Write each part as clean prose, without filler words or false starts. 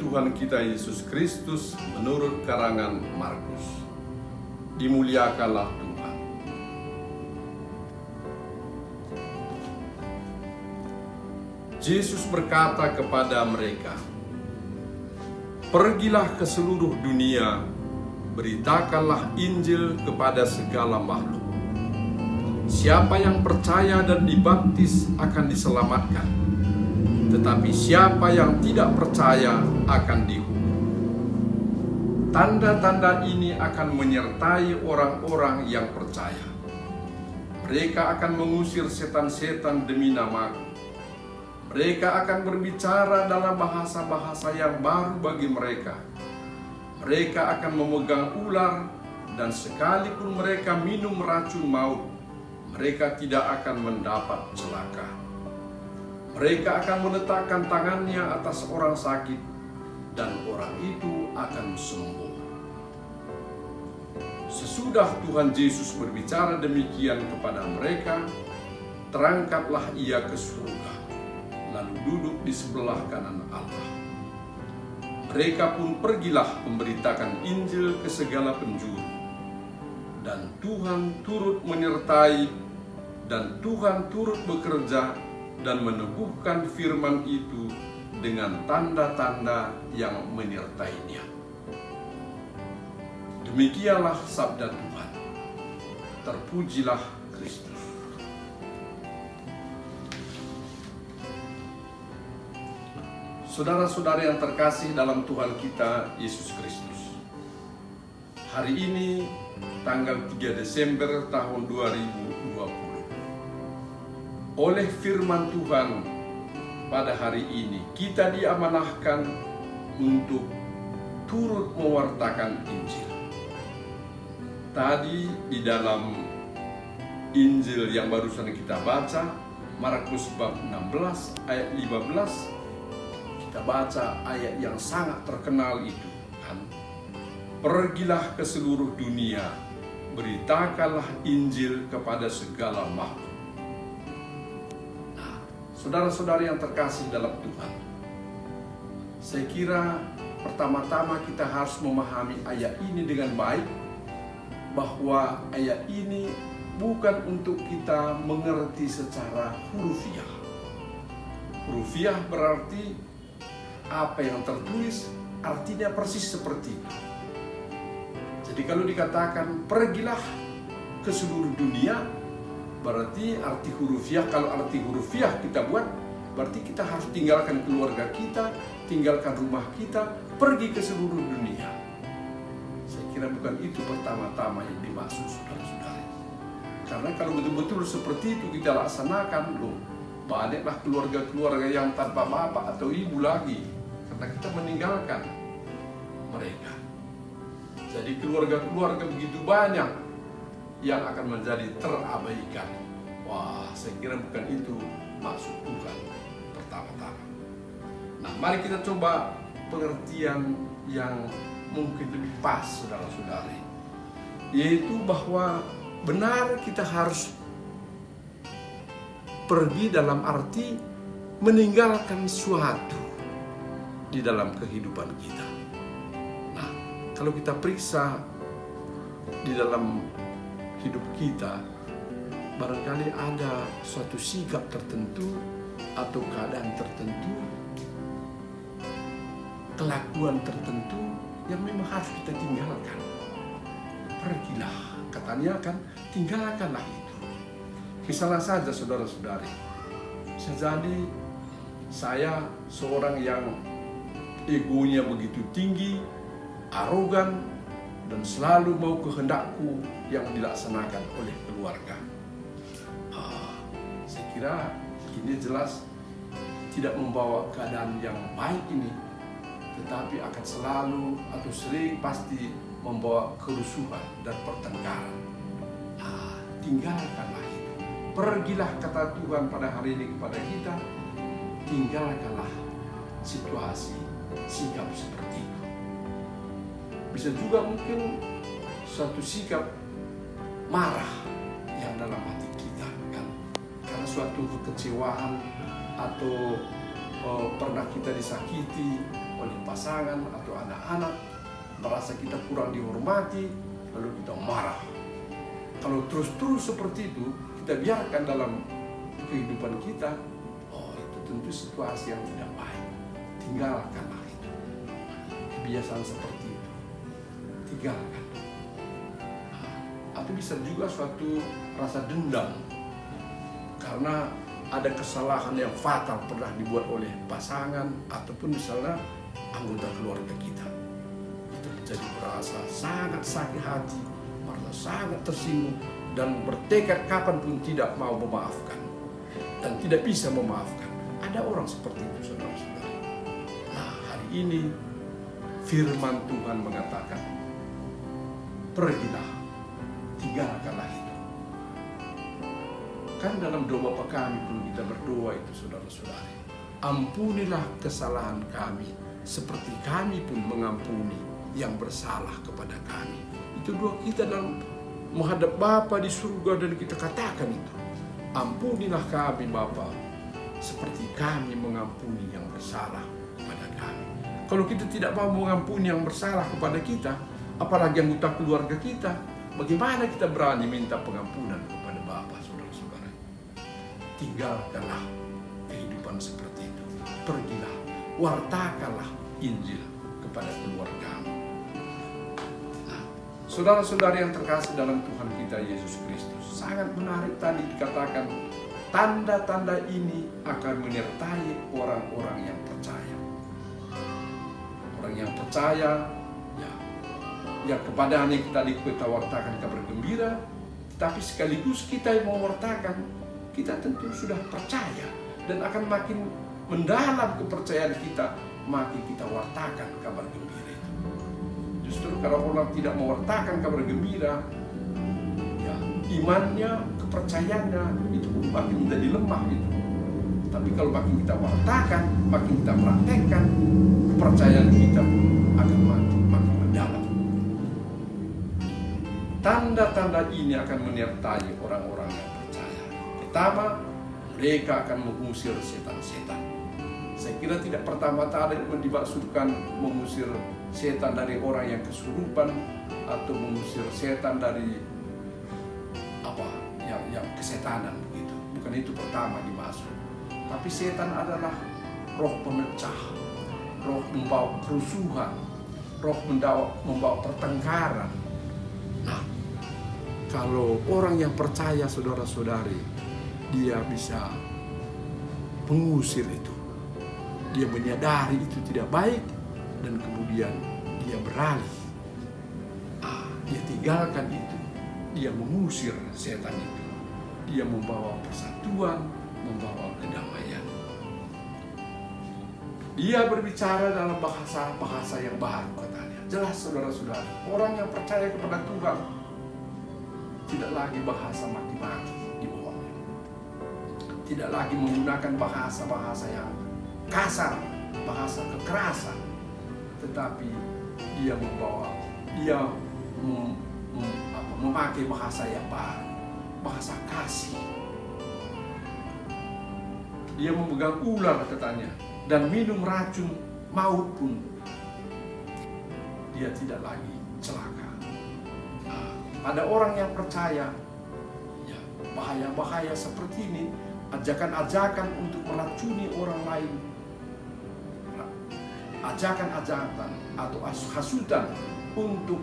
Tuhan kita Yesus Kristus menurut karangan Markus. Dimuliakanlah Tuhan. Yesus berkata kepada mereka, "Pergilah ke seluruh dunia, beritakanlah Injil kepada segala makhluk. Siapa yang percaya dan dibaptis akan diselamatkan, tetapi siapa yang tidak percaya akan dihukum. Tanda-tanda ini akan menyertai orang-orang yang percaya. Mereka akan mengusir setan-setan demi namaku. Mereka akan berbicara dalam bahasa-bahasa yang baru bagi mereka. Mereka akan memegang ular, dan sekalipun mereka minum racun maut, mereka tidak akan mendapat celaka. Mereka akan meletakkan tangannya atas orang sakit, dan orang itu akan sembuh." Sesudah Tuhan Yesus berbicara demikian kepada mereka, terangkatlah ia ke surga, lalu duduk di sebelah kanan Allah. Mereka pun pergilah memberitakan Injil ke segala penjuru. Dan Tuhan turut menyertai, dan Tuhan turut bekerja dan meneguhkan firman itu dengan tanda-tanda yang menyertainya. Demikianlah sabda Tuhan. Terpujilah Kristus. Saudara-saudara yang terkasih dalam Tuhan kita Yesus Kristus, hari ini tanggal 3 Desember tahun 2020, oleh firman Tuhan pada hari ini kita diamanahkan untuk turut mewartakan Injil. Tadi di dalam Injil yang barusan kita baca, Markus bab 16 ayat 15, kita baca ayat yang sangat terkenal itu kan. "Pergilah ke seluruh dunia, beritakanlah Injil kepada segala makhluk." Nah, saudara-saudari yang terkasih dalam Tuhan, saya kira pertama-tama kita harus memahami ayat ini dengan baik, bahwa ayat ini bukan untuk kita mengerti secara hurufiah. Hurufiah berarti apa yang tertulis artinya persis seperti itu. Jadi kalau dikatakan pergilah ke seluruh dunia, berarti arti hurufiah, kalau arti hurufiah kita buat, berarti kita harus tinggalkan keluarga kita, tinggalkan rumah kita, pergi ke seluruh dunia. Saya kira bukan itu pertama-tama yang dimaksud, saudara-saudari. Karena kalau betul-betul seperti itu kita laksanakan, loh, banyaklah keluarga-keluarga yang tanpa bapak atau ibu lagi, karena kita meninggalkan mereka. Jadi keluarga-keluarga begitu banyak yang akan menjadi terabaikan. Wah, saya kira bukan itu maksud Tuhan pertama-tama. Nah, mari kita coba pengertian yang mungkin lebih pas, saudara-saudari, yaitu bahwa benar kita harus pergi dalam arti meninggalkan suatu di dalam kehidupan kita. Nah, kalau kita periksa di dalam hidup kita, barangkali ada suatu sikap tertentu atau keadaan tertentu, kelakuan tertentu yang memang harus kita tinggalkan. Pergilah, katanya kan, tinggalkanlah itu. Misalnya saja, saudara-saudari, sejadi saya seorang yang egonya begitu tinggi, arogan, dan selalu mau kehendakku yang dilaksanakan oleh keluarga. Saya kira ini jelas tidak membawa keadaan yang baik ini, tetapi akan selalu atau sering pasti membawa kerusuhan dan pertengkaran. Tinggalkanlah itu. Pergilah, kata Tuhan pada hari ini kepada kita, tinggalkanlah situasi, sikap seperti itu. Bisa juga mungkin suatu sikap marah yang dalam hati kita kan, karena suatu kekecewaan atau pernah kita disakiti oleh pasangan atau anak-anak, merasa kita kurang dihormati, lalu kita marah. Kalau terus-terus seperti itu, kita biarkan dalam kehidupan kita, oh itu tentu situasi yang tidak baik. Tinggalkanlah itu. Kebiasaan seperti itu, tinggalkan. Atau bisa juga suatu rasa dendam, karena ada kesalahan yang fatal pernah dibuat oleh pasangan, ataupun misalnya anggota keluarga kita. Itu menjadi merasa sangat sakit hati, merasa sangat tersinggung, dan bertekad kapanpun tidak mau memaafkan dan tidak bisa memaafkan. Ada orang seperti itu, saudara-saudara. Nah, hari ini firman Tuhan mengatakan, pergilah, tinggalkanlah itu. Kan dalam doa Bapa Kami pun kita berdoa itu, saudara-saudari. Ampunilah kesalahan kami, seperti kami pun mengampuni yang bersalah kepada kami. Itu doa kita dalam menghadap Bapa di surga, dan kita katakan itu. Ampunilah kami Bapa, seperti kami mengampuni yang bersalah kepada kami. Kalau kita tidak mau mengampuni yang bersalah kepada kita, apalagi anggota keluarga kita, bagaimana kita berani minta pengampunan kepada Bapa, saudara-saudara? Tinggalkanlah kehidupan seperti itu. Pergilah, wartakanlah Injil kepada keluargamu. Nah, saudara-saudari yang terkasih dalam Tuhan kita Yesus Kristus, sangat menarik tadi dikatakan, tanda-tanda ini akan menyertai orang-orang yang percaya. Orang yang percaya, ya kepadanya kita wartakan kabar gembira, tapi sekaligus kita yang mewartakan, kita tentu sudah percaya, dan akan makin mendalam kepercayaan kita, makin kita wartakan kabar gembira itu. Justru kalau orang tidak mewartakan kabar gembira, ya imannya, kepercayaannya itu makin menjadi lemah itu. Tapi kalau makin kita wartakan, makin kita praktekkan, kepercayaan kita pun akan makin mendalam. Tanda-tanda ini akan menyertai orang-orang yang percaya. Pertama, mereka akan mengusir setan-setan. Saya kira tidak pertama-tama dimaksudkan mengusir setan dari orang yang kesurupan, atau mengusir setan dari yang kesetanan begitu. Bukan itu pertama dimaksud. Tapi setan adalah roh pemecah, roh membawa kerusuhan, roh membawa pertengkaran. Nah, kalau orang yang percaya, saudara-saudari, dia bisa mengusir itu. Dia menyadari itu tidak baik, dan kemudian dia beralih. Dia tinggalkan itu. Dia mengusir setan itu. Dia membawa persatuan, membawa kedamaian. Dia berbicara dalam bahasa yang baru, katanya. Jelas, saudara-saudara, orang yang percaya kepada Tuhan tidak lagi bahasa maki-maki di bawahnya. Tidak lagi menggunakan bahasa-bahasa yang kasar, bahasa kekerasan, tetapi dia memakai bahasa yang baru, bahasa kasih. Dia memegang ular, katanya, dan minum racun maut pun dia tidak lagi celaka. Ada orang yang percaya, ya, bahaya-bahaya seperti ini, ajakan-ajakan untuk meracuni orang lain, ajakan-ajakan atau hasutan untuk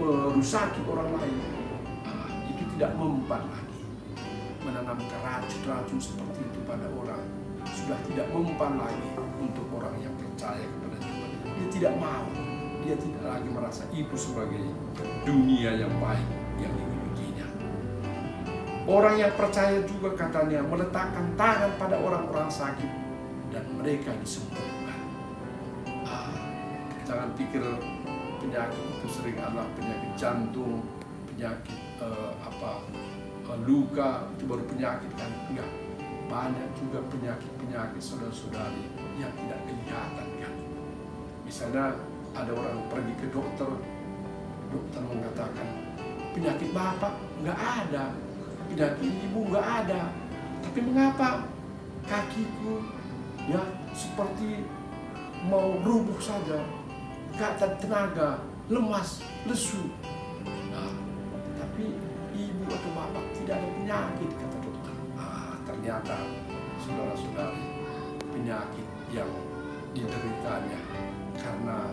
merusaki orang lain, itu tidak mempan lagi. Menanamkan racun-racun seperti itu pada orang sudah tidak mempan lagi untuk orang yang percaya kepada Tuhan. Dia tidak mau, dia tidak lagi merasa itu sebagai dunia yang baik yang dimilikinya. Orang yang percaya juga, katanya, meletakkan tangan pada orang-orang sakit dan mereka disembuhkan. Jangan pikir penyakit itu sering adalah penyakit jantung, penyakit luka, itu baru penyakit, kan? Enggak. Banyak juga penyakit-penyakit, saudara-saudari, yang tidak kelihatan, kan? Misalnya ada orang pergi ke dokter mengatakan, penyakit bapak nggak ada, penyakit ibu nggak ada, tapi mengapa kakiku ya seperti mau rubuh saja, gak ada tenaga, lemas, lesu. Nah, tapi ibu atau bapak tidak ada penyakit, kata dokter. Ternyata saudara-saudari, penyakit yang dideritanya karena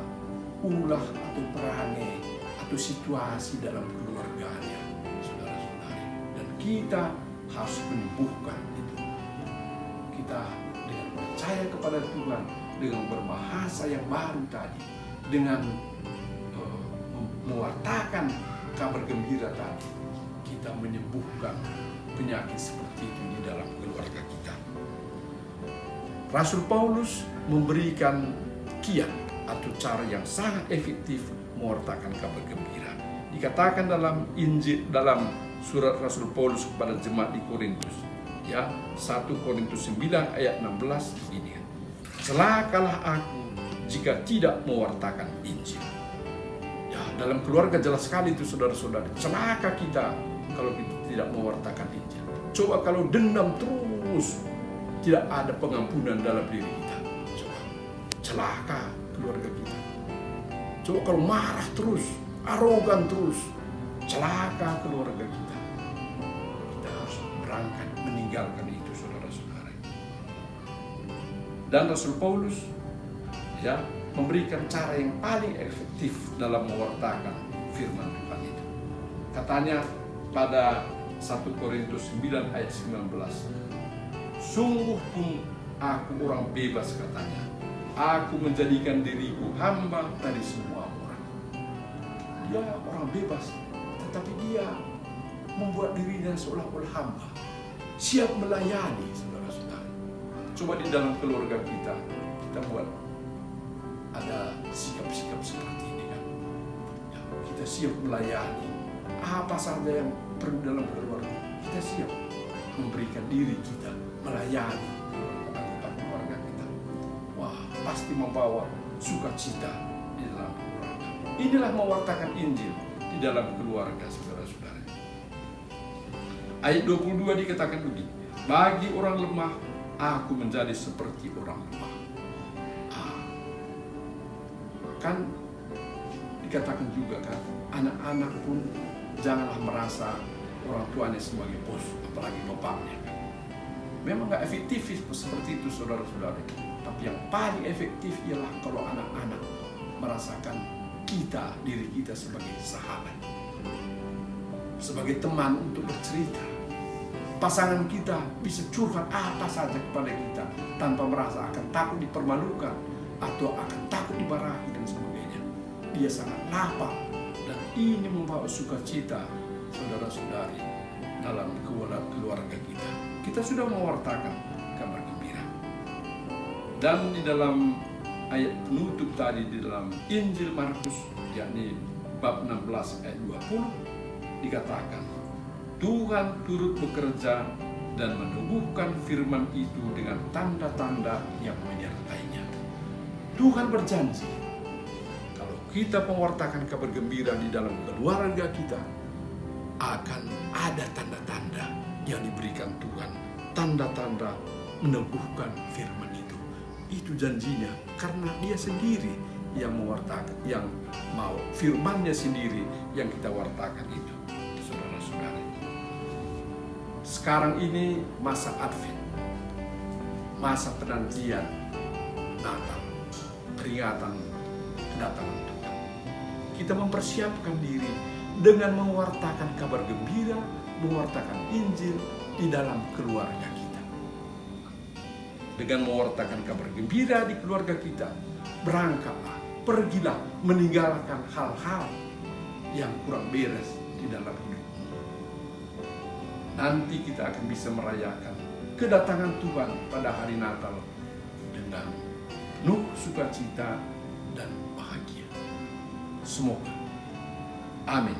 ulah atau perangai atau situasi dalam keluarganya, saudara-saudari. Dan kita harus menyembuhkan itu. Kita dengan percaya kepada Tuhan, dengan berbahasa yang baru tadi, dengan mewartakan kabar gembira tadi, kita menyembuhkan penyakit seperti itu di dalam keluarga kita. Rasul Paulus memberikan kiat atau cara yang sangat efektif mewartakan kabar gembira. Dikatakan dalam Injil, dalam surat Rasul Paulus kepada jemaat di Korintus, ya, 1 Korintus 9 ayat 16 ini. Celakalah aku jika tidak mewartakan Injil. Ya, dalam keluarga jelas sekali itu saudara-saudara. Celaka kita kalau kita tidak mewartakan Injil. Coba kalau dendam terus, tidak ada pengampunan dalam diri kita. Coba, celaka keluarga kita. Coba kalau marah terus, arogan terus, celaka keluarga kita. Kita harus berangkat meninggalkan itu, saudara-saudara. Dan Rasul Paulus, ya, memberikan cara yang paling efektif dalam mewartakan firman Tuhan itu. Katanya pada 1 Korintus 9 ayat 19, sungguh pun aku orang bebas, katanya. Aku menjadikan diriku hamba dari semua orang. Dia orang bebas, tetapi dia membuat dirinya seolah-olah hamba, siap melayani, saudara-saudara. Coba di dalam keluarga kita buat ada sikap-sikap seperti ini kan. Ya, kita siap melayani apa saja yang perlu dalam keluarga. Kita siap memberikan diri kita melayani anggota keluarga kita. Wah, pasti membawa sukacita di dalam keluarga. Inilah mewartakan Injil di dalam keluarga, saudara-saudara. Ayat 22 dikatakan begini, bagi orang lemah, aku menjadi seperti orang lemah. Kan dikatakan juga kan, anak-anak pun janganlah merasa orang tuanya sebagai bos, apalagi bapaknya kan. Memang gak efektif seperti itu, saudara-saudara. Tapi yang paling efektif ialah kalau anak-anak merasakan kita, diri kita sebagai sahabat, sebagai teman untuk bercerita. Pasangan kita bisa curhat apa saja kepada kita tanpa merasa akan takut dipermalukan atau akan takut dimarahi dan sebagainya. Dia sangat lapang, dan ini membawa sukacita, saudara-saudari, dalam keluarga kita. Kita sudah mewartakan kabar gembira. Dan di dalam ayat penutup tadi di dalam Injil Markus, yakni bab 16 ayat 20, dikatakan, Tuhan turut bekerja dan menumbuhkan firman itu dengan tanda-tanda yang menyertainya. Tuhan berjanji, kalau kita mewartakan kabar gembira di dalam keluarga kita, akan ada tanda-tanda yang diberikan Tuhan. Tanda-tanda meneguhkan firman itu. Itu janjinya, karena dia sendiri yang mewartakan, yang mau firmannya sendiri yang kita wartakan itu, saudara-saudara. Sekarang ini masa Advent, masa penantian Natal, peringatan kedatangan Tuhan. Kita mempersiapkan diri dengan mewartakan kabar gembira, mewartakan Injil di dalam keluarga kita. Dengan mewartakan kabar gembira di keluarga kita, berangkatlah, pergilah meninggalkan hal-hal yang kurang beres di dalam hidupmu. Nanti kita akan bisa merayakan kedatangan Tuhan pada hari Natal dengan penuh sukacita dan bahagia. Semoga. Amin.